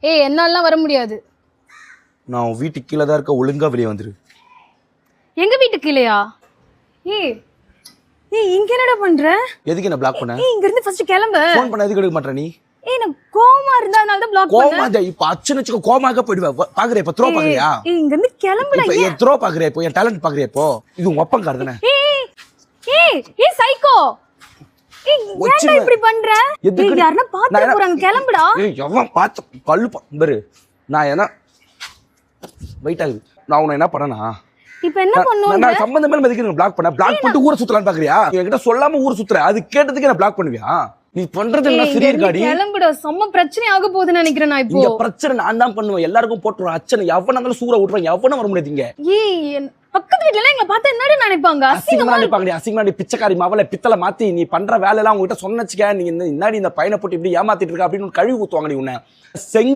ஏய் என்னாலலாம் வர முடியாது. நான் உன் வீட்டுக்கு கீழே தான் இருக்க, ஒழுங்கா வெளியே வந்துரு. எங்க வீட்டுக்கு இல்லையா? ஏய் ஏய் இங்க என்னடா பண்ற? எதுக்கு என்ன பிளாக் பண்ண? ஏய் இங்க இருந்து ஃபர்ஸ்ட் கிளம்பு. ஃபோன் பண்ண எதுக்கு எடுக்க மாட்டற நீ? ஏய் நான் கோவமா இருந்தா அதனால தான் பிளாக் பண்ணேன். கோவமா இப்ப அச்சன வச்சுக்க கோவமாக போய்டுவேன். பாக்குறே இப்ப த்ரோ பாக்குறியா? ஏய் இங்க இருந்து கிளம்புடா. இப்ப என் த்ரோ பாக்குறே, இப்போ என் டாலன்ட் பாக்குறே. இப்போ இது உங்க அப்பன் கார் தானே? ஏய் ஏய் ஏய் சைக்கோ. ஏய் ஏன்டா இப்படி பண்ற? ஏய் யாரனா பாத்து போறாங்க, கிளம்புடா. ஏய் எவன் பாத்து கல்லு பாரு. நான் என்ன வெயிட் ஆகுது. நான் உன்னை என்ன பண்ணனா? இப்போ என்ன பண்ணுவீங்க? நான் சம்பந்தமே மதிக்கிறேன். பிளாக் பண்ண பிளாக் பண்ணிட்டு ஊரை சுத்தலாம்னு பாக்குறியா? என்கிட்ட சொல்லாம ஊரை சுத்துற, அது கேட்டதுக்கு என்ன பிளாக் பண்ணுவியா? நீ பண்றது என்ன சரி இருக்காடி? கிளம்புடா, செம்ம பிரச்சனை ஆக போகுதுன்னு நினைக்கிறேன் நான் இப்போ. இந்த பிரச்சனை நான் தான் பண்ணுவேன். எல்லாருக்கும் போட்டுறேன் அச்சனை. எவனா இருந்தாலும் சூற விட்டுறேன். எவனும் வர முடியாதுங்க. ஏய் பக்கத்து வீட்ல எல்லாம் எங்களை பார்த்தா என்னடி நினைப்பாங்க? அசிங்கமா நினைப்பாங்க. அசிங்கமா பிச்சைக்காரி மாவளை பித்தளை மாத்தி நீ பண்ற வேலை எல்லாம் உங்ககிட்ட சொன்னச்சுக்க. நீ என்னடி இந்த பையனை போட்டு இப்படி ஏமாத்திட்டு இருக்க அப்படின்னு கழுவி ஊத்துவாங்க. நீ உன்னை